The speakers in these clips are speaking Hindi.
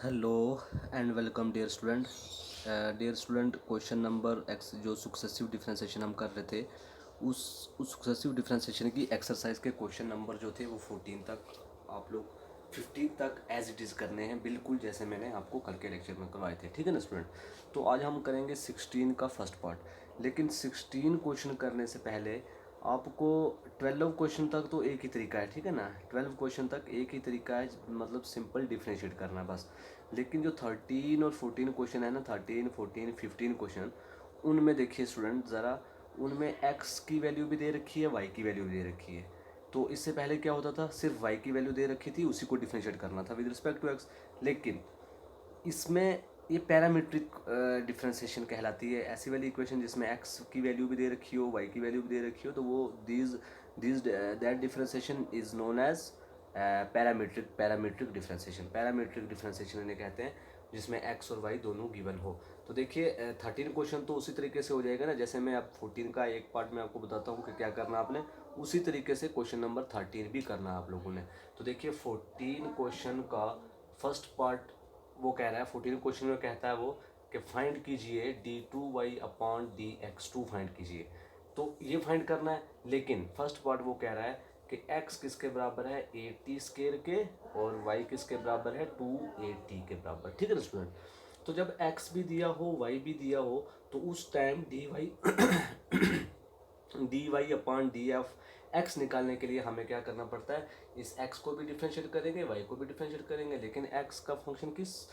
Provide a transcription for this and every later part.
Hello and welcome dear student. Question number X जो सुक्सेसिव डिफरेंशिएशन हम कर रहे थे उस सुक्सेसिव डिफरेंशिएशन की एक्सरसाइज के क्वेश्चन नंबर जो थे वो 14 तक आप लोग 15 तक एज इट इज़ करने हैं, बिल्कुल जैसे मैंने आपको कल के लेक्चर में करवाए थे। ठीक है ना स्टूडेंट। तो आज हम करेंगे 16 का फर्स्ट पार्ट, लेकिन 16 क्वेश्चन करने से पहले आपको 12 क्वेश्चन तक तो एक ही तरीका है। ठीक है ना, 12 क्वेश्चन तक एक ही तरीका है, मतलब सिंपल डिफरेंशिएट करना है बस। लेकिन जो 13 और 14 क्वेश्चन है ना, 13 14 15 क्वेश्चन, उनमें देखिए स्टूडेंट ज़रा, उनमें एक्स की वैल्यू भी दे रखी है, वाई की वैल्यू भी दे रखी है। तो इससे पहले क्या होता था, सिर्फ वाई की वैल्यू दे रखी थी, उसी को डिफरेंशिएट करना था विद रिस्पेक्ट टू एक्स। लेकिन इसमें ये पैरामीट्रिक डिफरेंशिएशन कहलाती है, ऐसी वाली इक्वेशन जिसमें एक्स की वैल्यू भी दे रखी हो, वाई की वैल्यू भी दे रखी हो, तो वो these these that differentiation is known as parametric differentiation इन्हें कहते हैं, जिसमें एक्स और वाई दोनों गिवन हो। तो देखिए 13 क्वेश्चन तो उसी तरीके से हो जाएगा ना, जैसे मैं अब 14 का एक पार्ट में आपको बताता हूँ कि क्या करना आपने, उसी तरीके से क्वेश्चन नंबर 13 भी करना है आप लोगों ने। तो देखिए 14 क्वेश्चन का फर्स्ट पार्ट वो कह रहा है, 14 क्वेश्चन में कहता है वो कि फाइंड कीजिए d2y अपॉन dx2 फाइंड कीजिए। तो ये फाइंड करना है, लेकिन फर्स्ट पार्ट वो कह रहा है कि x किसके बराबर है 80 स्केयर के और y किसके बराबर है 280 के बराबर। ठीक है ना स्टूडेंट। तो जब x भी दिया हो y भी दिया हो तो उस time dy upon D F x निकालने के लिए हमें क्या करना पड़ता है, इस x को भी डिफ्रेंशिएट करेंगे, y को भी डिफ्रेंशिएट करेंगे, लेकिन x का फंक्शन किस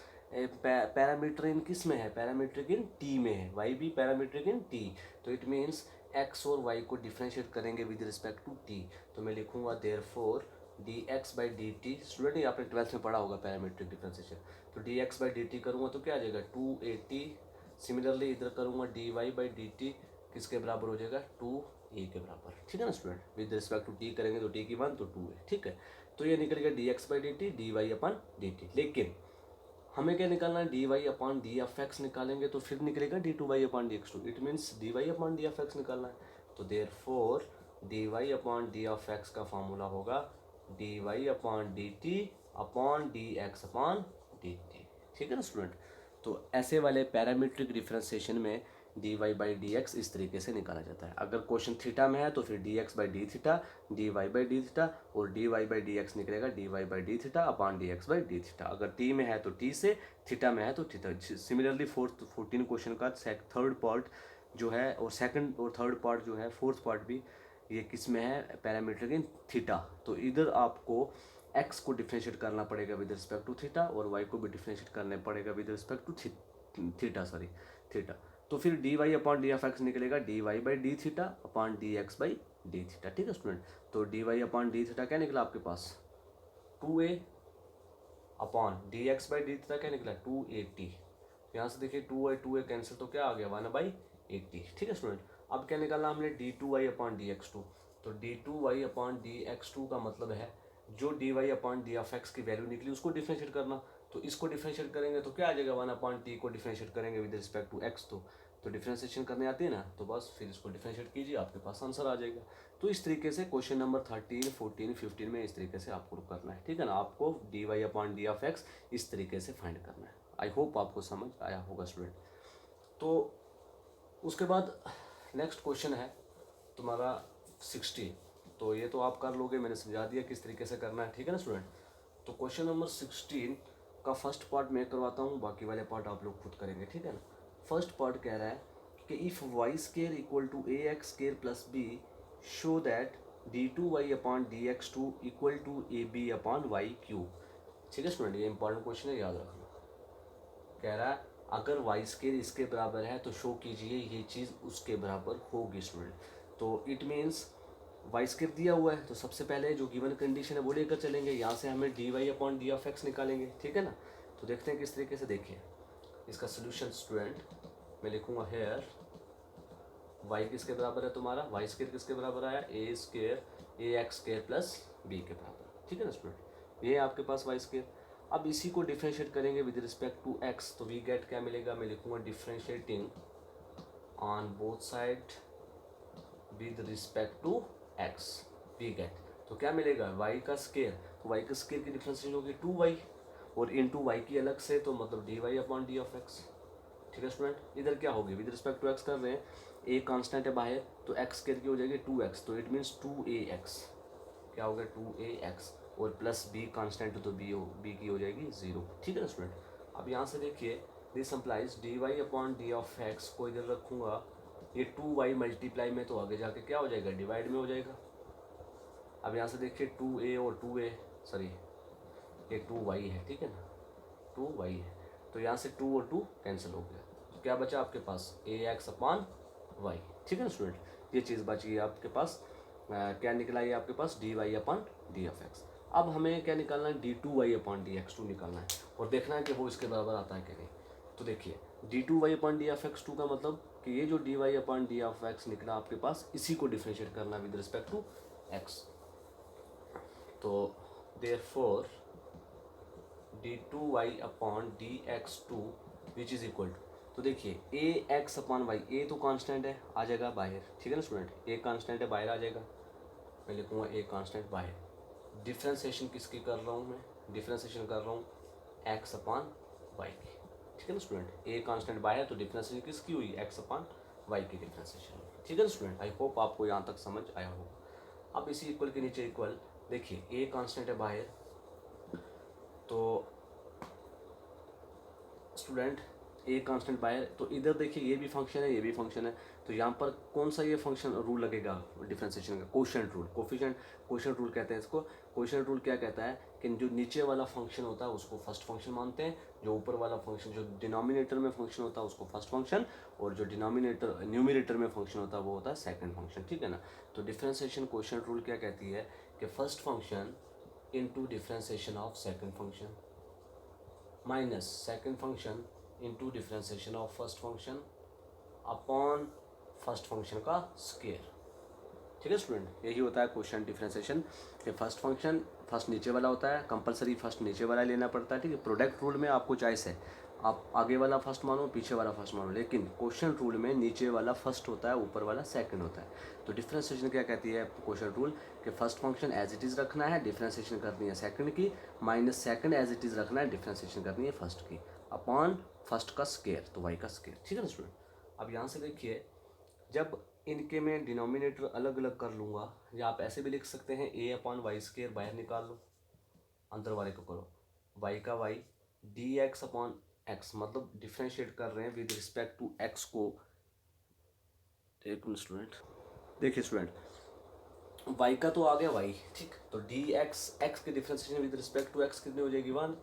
पैरामीटर इन किस में है, पैरामीट्रिक इन t में है, y भी पैरामीट्रिक इन t। तो इट मीन्स x और y को डिफ्रेंशिएट करेंगे विद रिस्पेक्ट टू t। तो मैं लिखूंगा therefore dx by D T. Student ये आपने 12th में पढ़ा होगा पैरामीट्रिक डिफ्रेंशिएशन। तो dx बाई डी टी करूँगा तो क्या आ जाएगा 280। सिमिलरली इधर करूँगा dy बाई डी टी किसके बराबर हो जाएगा 2a के बराबर। ठीक है ना student, with respect to t करेंगे तो t की वन तो 2 है। ठीक है, तो ये निकल गया dx by D T dy upon D T. लेकिन हमें क्या निकालना है, dy upon D F X निकालेंगे तो फिर निकलेगा d2y upon D x two. It means dy upon D F X निकालना है, तो therefore dy upon D F X का फॉर्मूला होगा dy upon D T upon D X upon D T. ठीक है ना स्टूडेंट। तो ऐसे वाले पैरामीट्रिक डिफरेंशिएशन में dy बाई डी एक्स इस तरीके से निकाला जाता है। अगर क्वेश्चन थीटा में है तो फिर dx by D theta, dy by D theta, और dy बाई डी एक्स निकलेगा dy by D theta upon dx by D theta. अगर t में है तो t से, थीटा में है तो थीटा। सिमिलरली 14 क्वेश्चन का थर्ड पार्ट जो है, और सेकंड और थर्ड पार्ट जो है, फोर्थ पार्ट भी ये किस में है, पैरामीट्रिक इन थीटा। तो इधर आपको x को डिफ्रेंशिएट करना पड़ेगा विद रिस्पेक्ट टू थीटा, और y को भी डिफ्रेंशिएट करना पड़ेगा विद रिस्पेक्ट टू थीटा। तो फिर dy upon D F x निकलेगा dy by D theta upon D x by D theta. ठीक है स्टूडेंट। तो dy अपॉन डी थीटा क्या निकला आपके पास 2a upon D x by D theta क्या निकला 280। यहाँ से देखिए 2a कैंसिल, तो क्या आ गया 1/80। ठीक है स्टूडेंट। अब क्या निकालना हमने d2y upon D x to. तो d2y upon D x two का मतलब है जो dy upon D F x की वैल्यू निकली उसको डिफरेंशिएट करना। तो इसको डिफरेंशिएट करेंगे तो क्या आ जाएगा 1/t को डिफरेंशिएट करेंगे विद रिस्पेक्ट टू x। तो डिफरेंशिएशन करने आती है ना, तो बस फिर इसको डिफरेंशिएट कीजिए, आपके पास आंसर आ जाएगा। तो इस तरीके से क्वेश्चन नंबर 13 14 15 में इस तरीके से आपको करना है। ठीक है ना, आपको dy upon D of x इस तरीके से फाइंड करना है। आई होप आपको समझ आया होगा स्टूडेंट। तो उसके बाद नेक्स्ट क्वेश्चन है तुम्हारा 60। तो ये तो आप कर लोगे, मैंने समझा दिया किस तरीके से करना है। ठीक है ना स्टूडेंट। तो क्वेश्चन नंबर 16 का फर्स्ट पार्ट मैं करवाता हूँ, बाकी वाले पार्ट आप लोग खुद करेंगे। ठीक है ना। फर्स्ट पार्ट कह रहा है कि if Y square equal to A x square plus B show that d2y upon D x two equal to A B upon Y cube. ठीक है स्टूडेंट, ये इंपॉर्टेंट क्वेश्चन है, याद रखना। कह रहा है अगर वाई स्केयर इसके बराबर है तो शो कीजिए ये चीज़ उसके बराबर होगी स्टूडेंट। तो इट मीन्स वाई स्केयर दिया हुआ है, तो सबसे पहले जो गिवन कंडीशन है वो लेकर चलेंगे। यहाँ से हमें D Y upon D of X निकालेंगे। ठीक है ना। तो देखते हैं किस तरीके से। देखिए इसका सोल्यूशन स्टूडेंट मैं लिखूंगा हेयर वाई किसके बराबर है तुम्हारा, वाई स्केयर किसके बराबर आया ए स्केयर ए एक्स स्केयर प्लस बी के बराबर। ठीक है ना स्टूडेंट, ये है आपके पास वाई स्केयर। अब इसी को डिफ्रेंशिएट करेंगे विद रिस्पेक्ट टू एक्स, तो वी गेट क्या मिलेगा, मैं लिखूंगा differentiating on both side with respect to X we get. तो क्या मिलेगा y का स्केयर, तो y का स्केयर की डिफरेंशिएशन होगी 2y और इंटू वाई की अलग से, तो मतलब D Y upon D of x. ठीक है स्टूडेंट, इधर क्या होगी, विद रिस्पेक्ट टू एक्स कर रहे हैं, ए कांस्टेंट है बाहर, तो एक्स स्क्वायर की हो जाएगी 2x, तो इट मीन्स 2ax, क्या हो गया 2ax, और प्लस बी कांस्टेंट तो बी की हो जाएगी 0। ठीक है ना स्टूडेंट। अब यहाँ से देखिए this implies D Y upon D of X को इधर रखूँगा, ये 2y मल्टीप्लाई में तो आगे जाके क्या हो जाएगा, डिवाइड में हो जाएगा। अब यहाँ से देखिए 2a और 2a, सॉरी ये 2y है, ठीक है ना, 2y है, तो यहाँ से 2 और 2 कैंसिल हो गया, तो क्या बचा आपके पास ax अपॉन y। ठीक है ना स्टूडेंट, ये चीज़ बच गई आपके पास, क्या निकला ये आपके पास d Y upon D of x. अब हमें क्या निकालना है, d two Y upon D x two निकालना है, और देखना है कि वो इसके बराबर आता है कि नहीं। तो देखिए D two Y upon D of X two का मतलब कि ये जो D Y upon D of X निकला आपके पास, इसी को डिफ्रेंशिएट करना विद रिस्पेक्ट टू एक्स। तो therefore D two Y upon D x two which is equal to, तो देखिए A X upon Y, A तो कांस्टेंट है, आ जाएगा बाहर। ठीक है ना स्टूडेंट, ए कांस्टेंट है, बाहर आ जाएगा, मैं लिखूँगा ए कांस्टेंट बाहर। डिफ्रेंसिएशन किसकी कर रहा हूँ मैं, डिफ्रेंसिएशन कर रहा हूँ एक्स अपॉन वाई की। ठीक है ना स्टूडेंट, ए कांस्टेंट बाहर, तो डिफ्रेंसिएशन किसकी हुई, एक्स अपॉन वाई की डिफ्रेंसिएशन। ठीक है ना स्टूडेंट, आई होप आपको यहाँ तक समझ आया होगा। अब इसी इक्वल के नीचे इक्वल, देखिए ए कांस्टेंट है बाहर, तो स्टूडेंट ए कांस्टेंट बाहर, तो इधर देखिए ये भी फंक्शन है, ये भी फंक्शन है, तो यहाँ पर कौन सा ये फंक्शन रूल लगेगा डिफरेंशिएशन का, quotient rule, coefficient quotient rule कहते हैं इसको। कोशेंट रूल क्या कहता है कि जो नीचे वाला फंक्शन होता है उसको फर्स्ट फंक्शन मानते हैं, जो ऊपर वाला फंक्शन जो डिनोमिनेटर में फंक्शन होता है उसको फर्स्ट फंक्शन, और जो डिनोमिनेटर न्यूमिनेटर में फंक्शन होता है वो होता है सेकंड फंक्शन। ठीक है ना, तो डिफरेंशिएशन कोशेंट रूल क्या कहती है कि first function into differentiation of second function minus second function into differentiation of first function upon first function का स्क्वायर। ठीक है स्टूडेंट, यही होता है क्वेश्चन डिफरेंशिएशन कि फर्स्ट फंक्शन फर्स्ट नीचे वाला होता है, कंपलसरी फर्स्ट नीचे वाला लेना पड़ता है। ठीक है, प्रोडक्ट रूल में आपको चॉइस है, आप आगे वाला फर्स्ट मानो पीछे वाला फर्स्ट मानो, लेकिन क्वेश्चन रूल में नीचे वाला फर्स्ट होता है, ऊपर वाला सेकंड होता है। तो डिफरेंशिएशन क्या कहती है क्वेश्चन रूल कि first function as it is रखना है, डिफरेंशिएशन करनी है सेकंड की, minus second as it is रखना है, डिफरेंशिएशन करनी है फर्स्ट की, अपॉन फर्स्ट का स्क्वायर, तो वाई का स्क्वायर। ठीक है ना स्टूडेंट, अब यहाँ से देखिए जब इनके मैं डिनोमिनेटर अलग अलग कर लूँगा, या आप ऐसे भी लिख सकते हैं ए अपॉन वाई स्क्वायर बाहर निकाल लो, अंदर वाले को करो, वाई का Y D X upon X, मतलब डिफ्रेंशिएट कर रहे हैं विद रिस्पेक्ट टू एक्स को। एक मिनट स्टूडेंट, देखिए स्टूडेंट वाई का तो आ गया वाई, ठीक, तो डी एक्स एक्स के differentiation with respect to X कितनी हो जाएगी 1,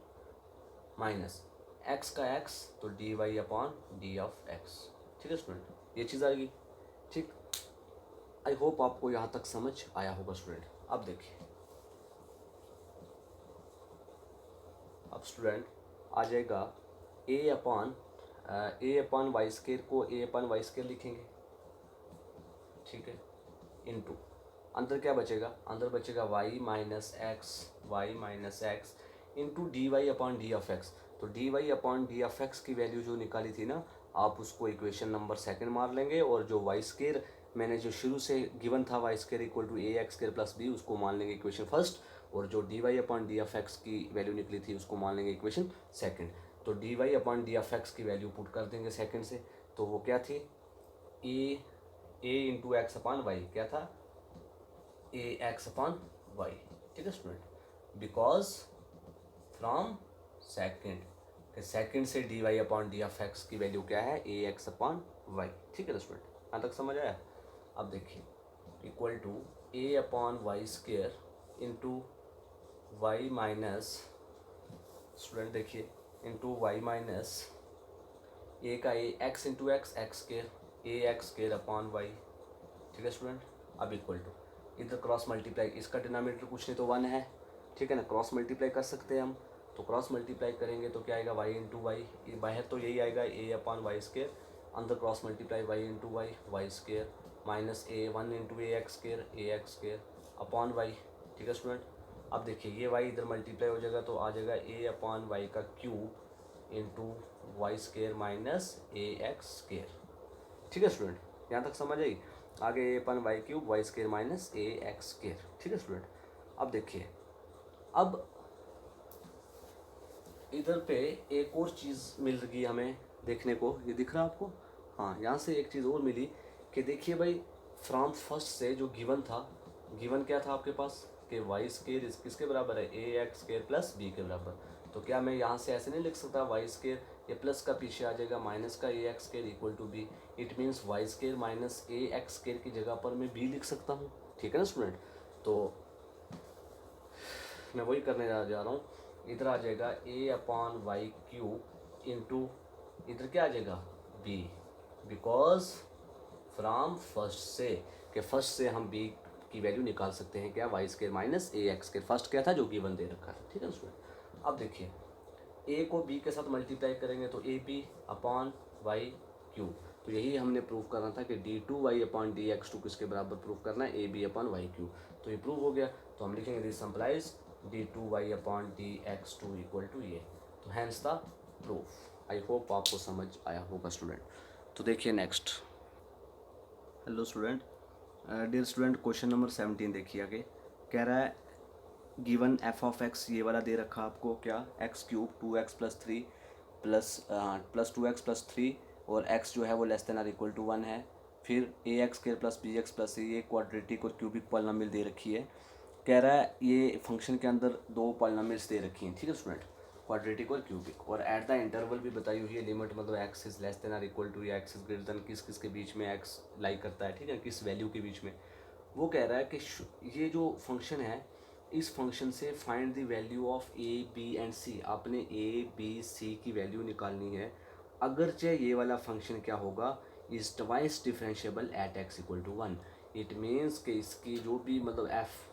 माइनस एक्स का एक्स, तो D Y upon D of x. ठीक है स्टूडेंट, ये चीज़ आएगी। ठीक, आई होप आपको यहाँ तक समझ आया होगा स्टूडेंट। अब देखिए, अब स्टूडेंट आ जाएगा ए अपॉन वाई स्क्वायर को ए अपॉन वाई स्क्वायर लिखेंगे। ठीक है, इनटू अंदर क्या बचेगा, अंदर बचेगा y minus x into d Y upon D of x. तो D Y upon D of x की वैल्यू जो निकाली थी ना, आप उसको इक्वेशन नंबर सेकंड मार लेंगे, और जो वाई स्क्वायर मैंने जो शुरू से गिवन था Y square equal to A x square plus B, उसको मान लेंगे इक्वेशन फर्स्ट, और जो D Y upon D of x की वैल्यू निकली थी उसको मान लेंगे इक्वेशन सेकंड। तो D Y upon D of x की वैल्यू पुट कर देंगे सेकंड से, तो वो क्या थी A into X upon Y, क्या था ए एक्स अपॉन वाई। ठीक है स्टूडेंट, बिकॉज फ्रॉम सेकंड से D Y upon D of x की वैल्यू क्या है ए एक्स अपॉन वाई। ठीक है ना स्टूडेंट, यहाँ तक समझ आया। अब देखिए equal to a upon y square into y minus, student देखिए इंटू वाई माइनस ए का a x into x square, a x square upon Y. ठीक है स्टूडेंट, अब इक्वल टू इधर क्रॉस मल्टीप्लाई, इसका डिनोमिनेटर कुछ नहीं तो 1 है। ठीक है ना, क्रॉस मल्टीप्लाई कर सकते हैं हम, तो क्रॉस मल्टीप्लाई करेंगे तो क्या आएगा वाई इंटू वाई, बाहर तो यही आएगा ए अपॉन वाई स्क्वायर, अंदर cross multiply y into y square minus a 1 into a x square upon Y. ठीक है स्टूडेंट, अब देखिए ये वाई इधर मल्टीप्लाई हो जाएगा तो आ जाएगा ए अपॉन वाई का cube into y square minus a x square. ठीक है स्टूडेंट, यहाँ तक समझ आई। आगे a upon Y cube y square minus a x square. ठीक है स्टूडेंट, अब देखिए अब इधर पे एक और चीज़ मिल रही हमें देखने को, ये दिख रहा है आपको? हाँ, यहाँ से एक चीज़ और मिली कि देखिए भाई, फ्रॉम फर्स्ट से जो गिवन था, गिवन क्या था आपके पास कि वाई स्केयर इस किसके बराबर है, a x square plus B के बराबर। तो क्या मैं यहाँ से ऐसे नहीं लिख सकता वाई स्केयर, ये प्लस का पीछे आ जाएगा माइनस का a x square equal to b. It means y square minus a x square की जगह पर मैं बी लिख सकता हूँ। ठीक है ना स्टूडेंट? तो मैं वही करने जा रहा हूँ। इधर आ जाएगा a upon Y cube into, इधर क्या आ जाएगा बी, बिकॉज फ्रॉम फर्स्ट से, कि फर्स्ट से हम बी की वैल्यू निकाल सकते हैं क्या, Y square minus a x square. First क्या था जो गिवन दे रखा था। ठीक है ना स्टूडेंट? अब देखिए, ए को बी के साथ मल्टीप्लाई करेंगे तो a B upon Y cube. तो यही हमने प्रूव करना था कि d two Y upon D x two किसके बराबर प्रूव करना है, a B upon Y cube. तो ये प्रूव हो गया। तो हम लिखेंगे this implies d two Y upon D x two equal to ये। तो hence the proof. I hope आपको समझ आया होगा स्टूडेंट। तो देखिए next. Hello student, dear student, question number 17 देखिए आगे। कह रहा है गिवन एफ ऑफ एक्स, ये वाला दे रखा आपको क्या, x cube 2x+3 plus 2x+3 और x जो है वो less than or equal to 1 है। फिर a x square plus b x plus ये क्वाड्रेटिक और क्यूबिक पॉलिनॉमियल दे रखी है। कह रहा है ये फंक्शन के अंदर दो पॉलिनॉमियल्स दे रखी हैं। ठीक है स्टूडेंट, क्वाड्रेटिक और क्यूबिक, और एट द इंटरवल भी बताई हुई है लिमिट, मतलब x is less than or equal to या एक्स इज ग्रेटर देन किस किस के बीच में एक्स लाई करता है, ठीक है, किस वैल्यू के बीच में। वो कह रहा है कि ये जो फंक्शन है, इस फंक्शन से find the value of a b and c. आपने ए बी सी की वैल्यू निकालनी है। अगरचे ये वाला फंक्शन क्या होगा, is twice differentiable at x equal to 1। It means कि इसकी जो भी मतलब एफ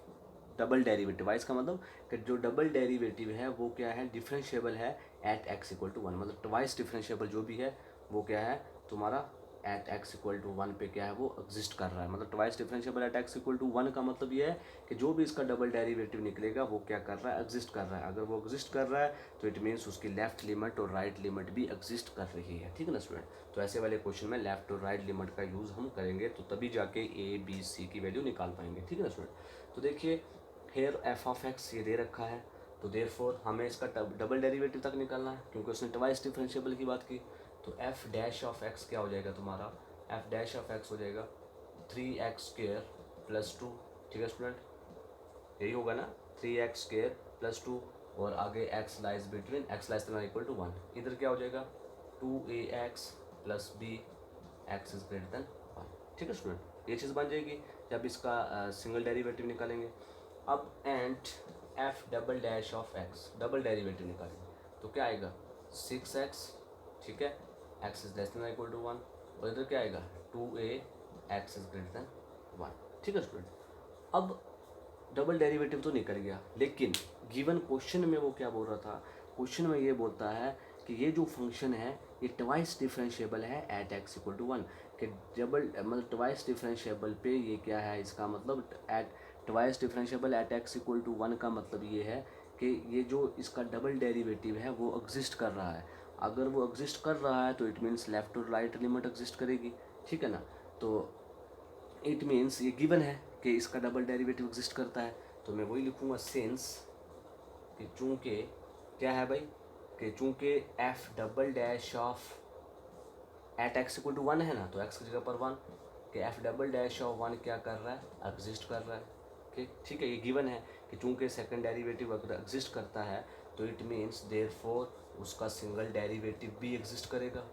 डबल डेरिवेटिव, इसका मतलब कि जो डबल डेरिवेटिव है वो क्या है, डिफरेंशिएबल है एट एक्स इक्वल टू 1। मतलब ट्वाइस डिफरेंशिएबल जो भी है वो क्या है तुम्हारा, एट एक्स इक्वल टू 1 पे क्या है वो एग्जिस्ट कर रहा है। मतलब twice differentiable at x equal to 1 का मतलब ये है कि जो भी इसका डबल डेरिवेटिव निकलेगा वो क्या कर रहा है, एग्जिस्ट कर रहा है। अगर वो एग्जिस्ट कर रहा है तो इट मीन्स उसकी लेफ्ट लिमिट और राइट लिमिट भी एग्जिस्ट कर रही है। ठीक है ना स्टूडेंट? तो ऐसे वाले क्वेश्चन में लेफ्ट और राइट लिमिट का यूज़ हम करेंगे, तो तभी जाके ए बी सी की वैल्यू निकाल पाएंगे। ठीक है ना स्टूडेंट? तो देखिए हेयर एफ ऑफ एक्स ये दे रखा है, तो देयरफॉर हमें इसका डबल डेरिवेटिव तक निकालना है, क्योंकि उसने ट्वाइस डिफरेंशिएबल की बात की। तो एफ डैश ऑफ एक्स क्या हो जाएगा तुम्हारा, एफ डैश ऑफ एक्स हो जाएगा 3x² प्लस 2। ठीक है स्टूडेंट, यही होगा ना, 3x² प्लस 2, और आगे x lies between x less than equal to 1। इधर क्या हो जाएगा 2ax plus b, x is greater than 1। ठीक है स्टूडेंट, ये चीज़ बन जाएगी जब इसका सिंगल डेरिवेटिव निकालेंगे। अब and f double dash of x, double derivative निकालेंगे तो क्या आएगा 6x। ठीक है, x is less than equal to 1, और इधर क्या आएगा 2a x is greater than 1। ठीक है स्टूडेंट, अब डबल डेरिवेटिव तो निकल गया, लेकिन गिवन क्वेश्चन में वो क्या बोल रहा था, क्वेश्चन में ये बोलता है कि ये जो फंक्शन है ये ट्वाइस डिफरेंशिएबल है एट एक्स इक्वल टू 1। कि डबल मतलब ट्वाइस डिफरेंशिएबल पे ये क्या है, इसका मतलब at twice differentiable at x equal to 1 का मतलब ये है कि ये जो इसका डबल डेरिवेटिव है वो एग्जिस्ट कर रहा है। अगर वो एग्जिस्ट कर रहा है तो इट मीन्स लेफ्ट और राइट लिमिट एग्जिस्ट करेगी। ठीक है ना? तो इट मीन्स ये गिवन है कि इसका डबल डेरिवेटिव एग्जिस्ट करता है। तो मैं वही लिखूँगा सिंस कि चूँकि क्या है भाई, कि चूँकि f double dash of at x equal to 1 है ना, तो एक्स की जगह पर 1, कि एफ डबल डैश ऑफ 1 क्या कर रहा है, एग्जिस्ट कर रहा है। ठीक है, ये गिवन है कि चूँकि सेकंड डेरिवेटिव अगर एग्जिस्ट करता है तो इट मीन्स देयरफॉर उसका सिंगल डेरिवेटिव भी एग्जिस्ट करेगा,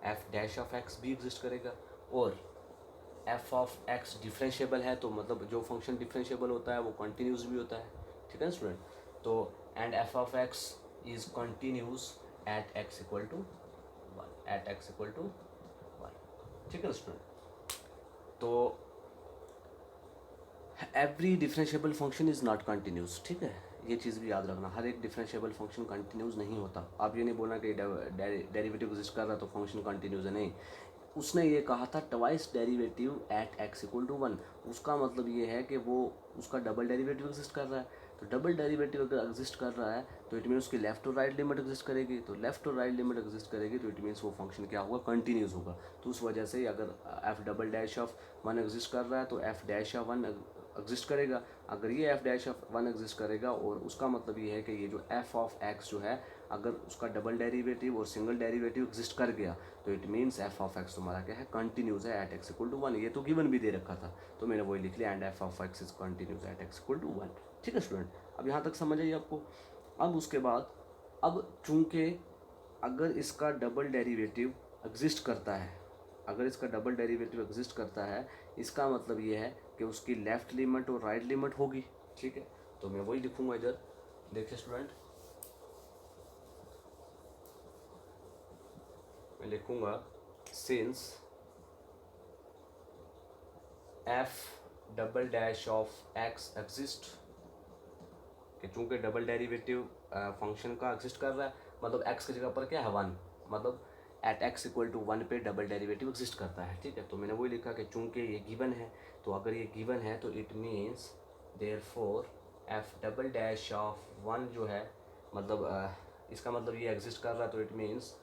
एफ डैश ऑफ एक्स भी एग्जिस्ट करेगा। और एफ ऑफ एक्स डिफरेंशिएबल है, तो मतलब जो फंक्शन डिफरेंशिएबल होता है वो कंटिन्यूस भी होता है। ठीक है ना स्टूडेंट? तो and f of x is continuous at x equal to 1, at x equal to 1। ठीक है ना स्टूडेंट? तो every differentiable function is not continuous. ठीक है, ये चीज़ भी याद रखना, हर एक डिफरेंशिएबल फंक्शन कंटिन्यूस नहीं होता। आप ये नहीं बोलना कि डेरिवेटिव एग्जिस्ट कर रहा तो फंक्शन कंटिन्यूस है, नहीं। उसने ये कहा था twice derivative at x equal to 1, उसका मतलब ये है कि वो उसका डबल डेरिवेटिव एग्जिस्ट कर रहा है। तो डबल डेरिवेटिव अगर एग्जिस्ट कर रहा है तो इट मीन उसकी लेफ्ट और राइट लिमिट एग्जिस्ट करेगी, तो लेफ्ट और राइट लिमिट एग्जिस्ट करेगी तो इट मीन्स वो फंक्शन क्या होगा, कंटिन्यूस होगा। तो उस वजह से अगर F double dash of 1 exist कर रहा है तो एफ डैश ऑफ 1 एग्जिस्ट करेगा। अगर ये एफ डैश ऑफ 1 एग्जिस्ट करेगा, और उसका मतलब ये है कि ये जो एफ ऑफ एक्स जो है अगर उसका डबल डेरिवेटिव और सिंगल डेरिवेटिव एग्जिस्ट कर गया तो it means F of x तुम्हारा क्या है, कंटिन्यूस है एट एक्स इक्वल टू 1। ये तो गिवन भी दे रखा था तो मैंने वही लिख लिया, and f of x is continuous at x equal to 1। ठीक है स्टूडेंट, अब यहाँ तक समझ आइए आपको। अब उसके बाद, अब चूंकि अगर इसका डबल डेरिवेटिव एग्जिस्ट करता है, अगर इसका डबल डेरिवेटिव एग्जिस्ट करता है, इसका मतलब ये है कि उसकी लेफ्ट लिमिट और राइट लिमिट होगी। ठीक है, तो मैं वही लिखूंगा इधर, देखिए स्टूडेंट, मैं लिखूंगा since F double dash of x exist, कि चूंकि डबल डेरिवेटिव फंक्शन का एग्जिस्ट कर रहा है, मतलब एक्स की जगह पर क्या है 1, मतलब एट एक्स इक्वल टू 1 पे डबल डेरिवेटिव एग्जिस्ट करता है। ठीक है, तो मैंने वही लिखा कि चूंकि ये गिवन है, तो अगर ये गिवन है तो it means therefore F double dash of 1 जो है, मतलब इसका मतलब ये एग्जिस्ट कर रहा है, तो it means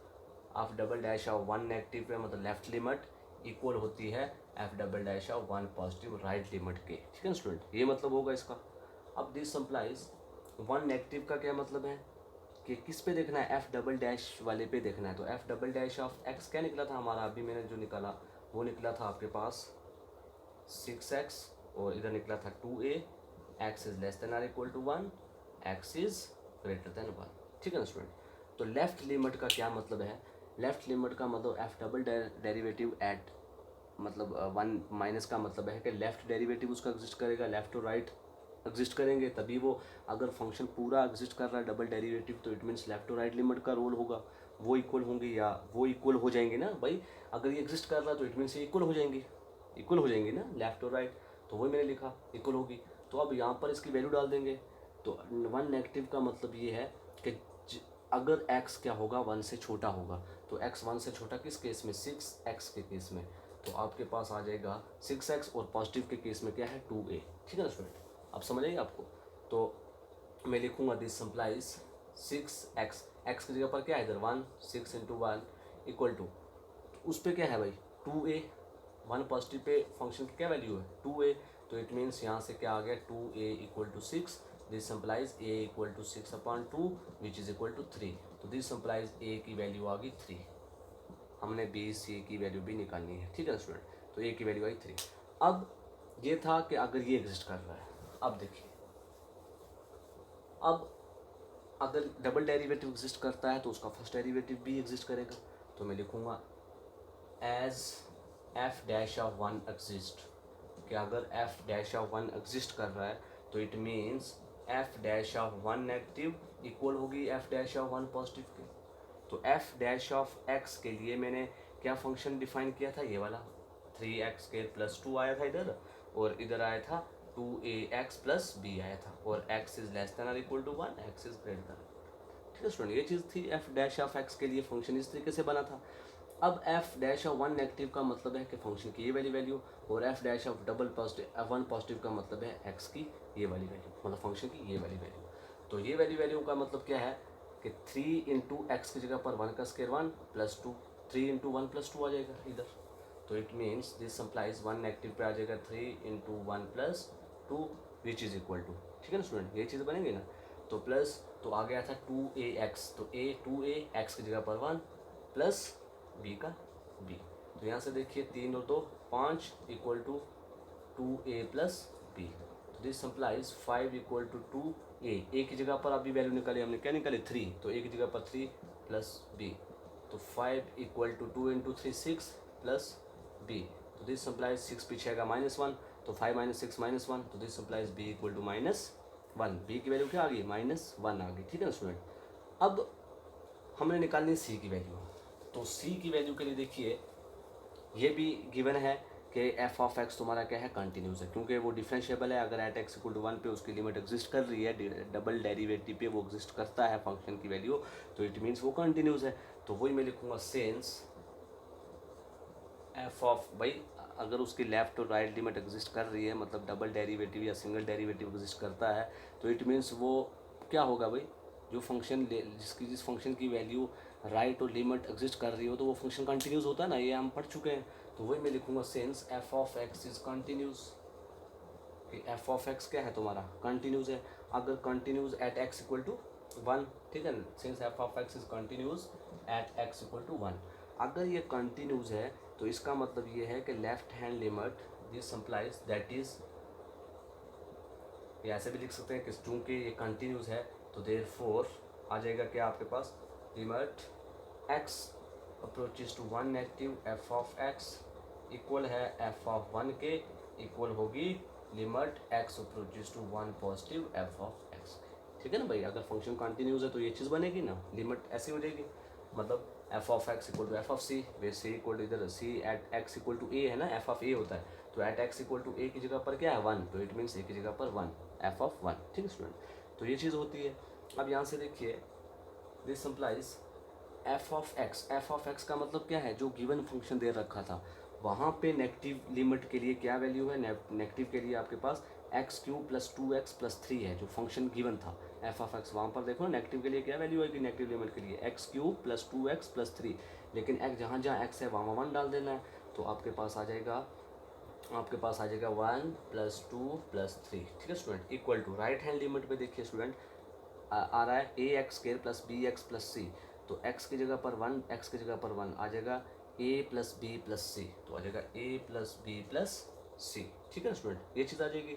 F double dash of 1 negative पे, मतलब लेफ्ट लिमिट इक्वल होती है F double dash of 1 positive right limit के। ठीक है ना स्टूडेंट, ये मतलब होगा इसका। अब दिस सिंप्लाइज 1 नेगेटिव का क्या मतलब है कि किस पे देखना है, एफ डबल डैश वाले पे देखना है। तो F double dash of x क्या निकला था हमारा, अभी मैंने जो निकाला वो निकला था आपके पास 6x, और इधर निकला था 2a, x is less than or equal to 1, x is greater than 1। ठीक है ना स्टूडेंट, तो लेफ्ट लिमिट का क्या मतलब है, लेफ्ट लिमिट का मतलब एफ डबल डेरिवेटिव एट, मतलब 1 माइनस का मतलब है कि लेफ्ट डेरिवेटिव उसका एग्जिस्ट करेगा, लेफ्ट और राइट एग्जिस्ट करेंगे तभी वो, अगर फंक्शन पूरा एग्जिस्ट कर रहा है डबल डेरिवेटिव, तो इट मीन्स लेफ्ट और राइट लिमिट का रोल होगा, वो इक्वल होंगे या वो इक्वल हो जाएंगे ना भाई। अगर ये एग्जिस्ट कर रहा है तो इट मीन्स ये इक्वल हो जाएंगे, इक्वल हो जाएंगे ना लेफ्ट और राइट, तो वही मैंने लिखा इक्वल होगी। तो अब यहाँ पर इसकी वैल्यू डाल देंगे, तो 1 नेगेटिव का मतलब ये है कि अगर x क्या होगा 1 से छोटा होगा, तो x 1 से छोटा किस केस में, 6x के केस में, तो आपके पास आ जाएगा 6x, और पॉजिटिव के केस में क्या है 2a। ठीक है ना स्टूडेंट, अब समझ आइए आपको। तो मैं लिखूंगा दिस सिंप्लाइज 6x, x की जगह पर क्या है इधर 1, 6 इंटू 1 इक्वल टू, उस पर क्या है भाई 2a, 1 पॉजिटिव पे फंक्शन की क्या वैल्यू है 2a, तो इट मीन्स यहाँ से क्या आ गया 2a equal to 6, this implies a equal to 6/2 which is equal to 3, तो दिस सिंप्लाइज a की वैल्यू आ गई 3। हमने b c की वैल्यू भी निकालनी है। ठीक है स्टूडेंट, तो a की वैल्यू आई 3। अब ये था कि अगर ये एग्जिस्ट कर रहा है, अब देखिए, अब अगर डबल डेरिवेटिव एग्जिस्ट करता है तो उसका फर्स्ट डेरिवेटिव भी एग्जिस्ट करेगा, तो मैं लिखूंगा as f dash of 1 exist, कि अगर एफ डैश ऑफ 1 एग्जिस्ट कर रहा है तो it means F dash of 1 negative equal होगी एफ डैश ऑफ 1 पॉजिटिव के। तो एफ डैश ऑफ एक्स के लिए मैंने क्या फंक्शन डिफाइन किया था, ये वाला 3x² + 2 आया था इधर, और इधर आया था 2ax + b आया था, और x is less than or equal to 1, x is greater than. ठीक है स्टूडेंट, ये चीज़ थी एफ डैश ऑफ एक्स के लिए फंक्शन इस तरीके से बना था। अब एफ डैश ऑफ 1 नेगेटिव का मतलब है कि फंक्शन की ये वाली वैल्यू, और F dash of double positive 1 positive का मतलब है एक्स की ये वाली वैल्यू, मतलब फंक्शन की ये वाली वैल्यू। तो ये वाली वैल्यू का मतलब क्या है कि 3 इंटू एक्स की जगह पर 1 का स्क्वायर 1 + 2, 3 इंटू 1 + 2 आ जाएगा इधर, तो it means this implies 1 negative पे आ जाएगा 3 into 1 + 2 which is equal to. ठीक है ना स्टूडेंट, ये चीज़ बनेंगी ना, तो प्लस, तो आ गया था 2ax, तो 2a x की जगह पर 1 प्लस b का b, तो यहाँ से देखिए 3 और 2 5 इक्वल टू 2a + b, तो this implies 5 equal to 2a, a की जगह पर अभी वैल्यू निकाली हमने, क्या निकाली 3, तो a की जगह पर 3 + b, तो 5 equal to 2 into 3 6 plus b, तो दिस सिंप्लाइज 6 पीछे आएगा -1, तो 5 - 6 -1, तो this implies b equal to -1, b की वैल्यू क्या आ गई -1 आ गई। ठीक है ना स्टूडेंट, अब हमने निकालनी c की वैल्यू, तो c की वैल्यू के लिए देखिए ये भी गिवन है कि एफ ऑफ एक्स तुम्हारा क्या है कंटिन्यूस है, क्योंकि वो डिफरेंशिएबल है। अगर एट एक्स इक्वल टू 1 पे उसकी लिमिट एग्जिस्ट कर रही है, डबल डेरिवेटिव पे वो एग्जिस्ट करता है फंक्शन की वैल्यू, तो इट मीन्स वो कंटिन्यूस है। तो वही मैं लिखूंगा सेंस एफ ऑफ, भाई अगर उसकी लेफ्ट और राइट लिमिट एग्जिस्ट कर रही है, मतलब डबल डेरिवेटिव या सिंगल डेरिवेटिव एग्जिस्ट करता है, तो इट मीन्स वो क्या होगा भाई, जो फंक्शन जिस फंक्शन की वैल्यू राइट और लिमिट एग्जिस्ट कर रही हो तो वो फंक्शन कंटिन्यूस होता है ना, ये हम पढ़ चुके हैं। तो वही मैं लिखूंगा since f of x is continuous, कि एफ ऑफ एक्स क्या है तुम्हारा कंटिन्यूस है। अगर continuous at x equal to 1, ठीक है, since f of x is continuous at x equal to 1। अगर ये कंटिन्यूस है तो इसका मतलब ये है कि left hand limit this implies that is, ये ऐसे भी लिख सकते हैं कि चूंकि ये कंटिन्यूस है तो देयरफॉर आ जाएगा क्या आपके पास, limit x approaches to 1 negative f of x equal है एफ ऑफ 1 के इक्वल होगी limit x approaches to 1 positive f of x. ठीक है ना भाई, अगर फंक्शन कंटिन्यूस है तो ये चीज़ बनेगी ना, लिमिट ऐसी हो जाएगी, मतलब f of x equal to f of c, where c equal to इधर c at x equal to a है ना, एफ ऑफ ए होता है, तो at x equal to a की जगह पर क्या है 1, तो इट मीन्स ए की जगह पर 1 एफ ऑफ 1। ठीक है स्टूडेंट, तो ये चीज़ होती है। अब यहाँ से देखिए this implies F of x का मतलब क्या है, जो गिवन फंक्शन दे रखा था वहाँ पे नेगेटिव लिमिट के लिए क्या वैल्यू है, नेगेटिव के लिए आपके पास x cube plus 2x plus 3 है, जो फंक्शन गिवन था एफ ऑफ एक्स, वहाँ पर देखो नेगेटिव के लिए क्या वैल्यू आएगी, नेगेटिव लिमिट के लिए x cube plus 2x plus 3, लेकिन एक्स जहाँ जहाँ एक्स है वहाँ 1 डाल देना है, तो आपके पास आ जाएगा 1 प्लस 2 प्लस 3। ठीक है student, equal to right hand limit पे देखिए स्टूडेंट आ रहा है a x square plus b x plus c, तो एक्स की जगह पर 1, एक्स की जगह पर 1 आ जाएगा ए प्लस बी प्लस सी, तो आ जाएगा ए प्लस बी प्लस सी। ठीक है स्टूडेंट, ये चीज़ आ जाएगी।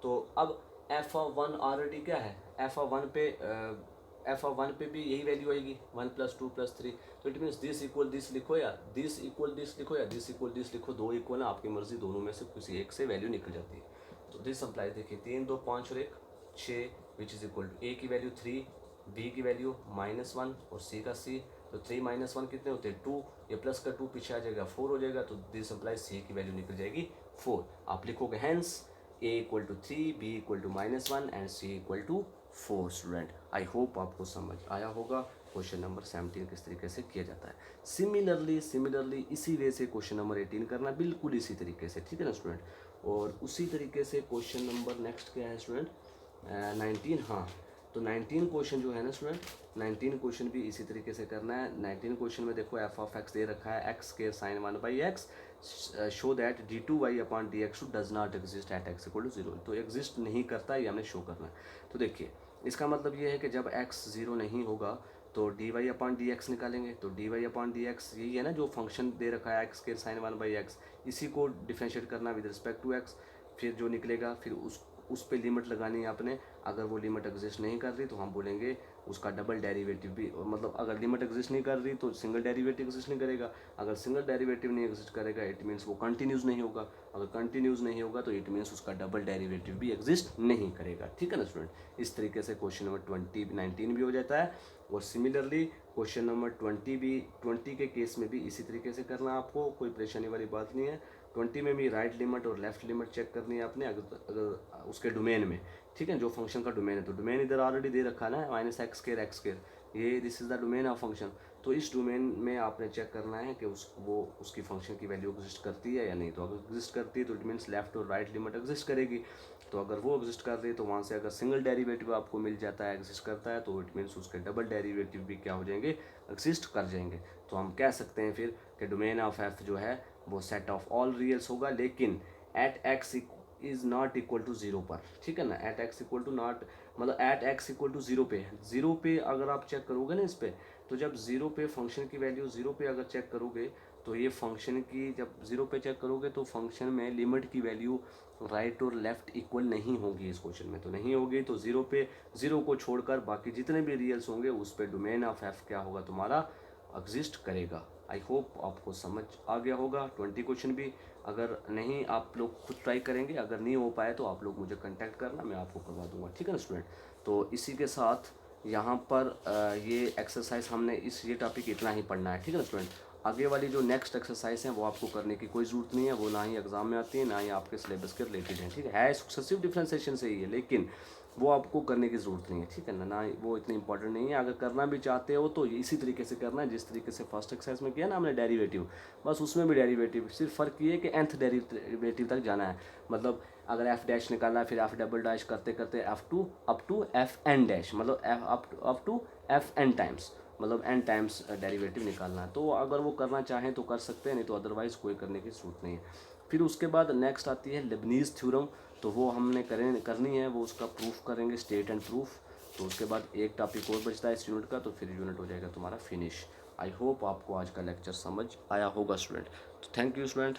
तो अब एफ ऑफ 1 ऑलरेडी क्या है, एफ ऑफ 1 पे भी यही वैल्यू आएगी 1 प्लस 2 प्लस 3, तो it means this equal this लिखो या दिस इक्वल दिस लिखो या दिस इक्वल दिस लिखो, दो इक्वल है, आपकी मर्जी, दोनों में से किसी एक से वैल्यू निकल जाती है। तो दिस अप्लाई देखिए 3 2 5 और 1 6 विच इज़ इक्वल टू ए की वैल्यू 3, बी की वैल्यू -1 और सी का सी, तो 3 - 1 कितने होते हैं 2, ये प्लस का 2 पीछे आ जाएगा 4 हो जाएगा, तो दिस इम्प्लाइज सी की वैल्यू निकल जाएगी 4। आप लिखोगे hence a equal to 3, b equal to -1 and c equal to 4। Student I hope आपको समझ आया होगा क्वेश्चन नंबर 17 किस तरीके से किया जाता है। सिमिलरली इसी वे से क्वेश्चन नंबर 18 करना, बिल्कुल इसी तरीके से। ठीक है ना स्टूडेंट, और उसी तरीके से क्वेश्चन नंबर नेक्स्ट क्या है स्टूडेंट 19। हाँ, तो 19 क्वेश्चन जो है ना स्टूडेंट, 19 क्वेश्चन भी इसी तरीके से करना है। 19 क्वेश्चन में देखो एफ ऑफ एक्स दे रखा है x square sine 1/x, show that d2y upon dx does not exist at x equal to 0, तो एग्जिस्ट नहीं करता, ये हमने शो करना है। तो देखिए इसका मतलब ये है कि जब x 0 नहीं होगा तो dy अपॉन dx निकालेंगे, तो dy अपॉन dx यही है ना जो फंक्शन दे रखा है एक्स स्क्वायर साइन 1/x, इसी को डिफ्रेंशिएट करना विद रिस्पेक्ट टू x, फिर जो निकलेगा फिर उस पे लिमिट लगानी है आपने। अगर वो लिमिट एग्जिस्ट नहीं कर रही तो हम बोलेंगे उसका डबल डेरिवेटिव भी, मतलब अगर लिमिट एग्जिस्ट नहीं कर रही तो सिंगल डेरिवेटिव एग्जिस्ट नहीं करेगा, अगर सिंगल डेरिवेटिव नहीं एग्जिस्ट करेगा इट मीन्स वो कंटिन्यूस नहीं होगा, अगर कंटिन्यूस नहीं होगा तो इट मीन्स उसका डबल डेरिवेटिव भी एग्जिस्ट नहीं करेगा। ठीक है ना स्टूडेंट, इस तरीके से क्वेश्चन नंबर 19 भी हो जाता है। और सिमिलरली क्वेश्चन नंबर 20 के केस में भी इसी तरीके से करना, आपको कोई परेशानी वाली बात नहीं है। 20 में भी राइट लिमिट और लेफ्ट लिमिट चेक करनी है आपने, अगर उसके डोमेन में, ठीक है, जो फंक्शन का डोमेन है, तो डोमेन इधर ऑलरेडी दे रखा है ना -x², ये this is the domain of function, तो इस डोमेन में आपने चेक करना है कि उसकी फंक्शन की वैल्यू एग्जिस्ट करती है या नहीं। तो अगर एग्जिस्ट करती है तो इट मीन्स लेफ्ट और राइट लिमिट एग्जिस्ट करेगी, तो अगर वो एग्जिस्ट कर रही है तो वहाँ से अगर सिंगल डेरिवेटिव आपको मिल जाता है एग्जिस्ट करता है, तो इट मीन्स उसके डबल डेरिवेटिव भी क्या हो जाएंगे, एग्जिस्ट कर जाएंगे। तो हम कह सकते हैं फिर कि डोमेन ऑफ एफ जो है वो सेट ऑफ ऑल रियल्स होगा, लेकिन at x is not equal to 0 पर। ठीक है ना, at x equal to not, मतलब एट एक्स इक्वल टू 0 पे अगर आप चेक करोगे ना इस पर, तो जब 0 पे फंक्शन की वैल्यू 0 पे अगर चेक करोगे तो ये फंक्शन की जब 0 पे चेक करोगे तो फंक्शन में लिमिट की वैल्यू राइट और लेफ्ट इक्वल नहीं होगी, इस क्वेश्चन में तो नहीं होगी। तो 0 को छोड़कर बाकी जितने भी रियल्स होंगे उस पर डोमेन ऑफ एफ क्या होगा तुम्हारा, एग्जिस्ट करेगा। आई होप आपको समझ आ गया होगा। 20 क्वेश्चन भी अगर नहीं आप लोग खुद ट्राई करेंगे, अगर नहीं हो पाए तो आप लोग मुझे कांटेक्ट करना, मैं आपको करवा दूंगा। ठीक है ना स्टूडेंट, तो इसी के साथ यहाँ पर ये एक्सरसाइज हमने ये टॉपिक इतना ही पढ़ना है। ठीक है ना स्टूडेंट, आगे वाली जो नेक्स्ट एक्सरसाइज है वो आपको करने की कोई ज़रूरत नहीं है, वो ना ही एग्जाम में आती है ना ही आपके सिलेबस के रिलेटेड है। ठीक है सक्सेसिव डिफ्रेंसिएशन से ही है, लेकिन वो आपको करने की ज़रूरत नहीं है। ठीक है ना वो इतनी इंपॉर्टेंट नहीं है। अगर करना भी चाहते हो तो इसी तरीके से करना है जिस तरीके से फर्स्ट एक्सरसाइज में किया ना हमने डेरिवेटिव, बस उसमें भी डेरिवेटिव, सिर्फ फ़र्क ये है कि nth डेरिवेटिव तक जाना है। मतलब अगर एफ डैश निकालना है फिर एफ डबल डैश करते करते up to f n dash, मतलब up to f n times, मतलब एन टाइम्स डेरिवेटिव निकालना है। तो अगर वो करना चाहें तो कर सकते हैं, नहीं तो अदरवाइज़ कोई करने की ज़रूरत नहीं है। फिर उसके बाद नेक्स्ट आती है लेबनीज़ थ्योरम, तो वो हमने करनी है, वो उसका प्रूफ करेंगे, स्टेट एंड प्रूफ। तो उसके बाद एक टॉपिक और बचता है इस यूनिट का, तो फिर यूनिट हो जाएगा तुम्हारा फिनिश। आई होप आपको आज का लेक्चर समझ आया होगा स्टूडेंट। तो थैंक यू स्टूडेंट।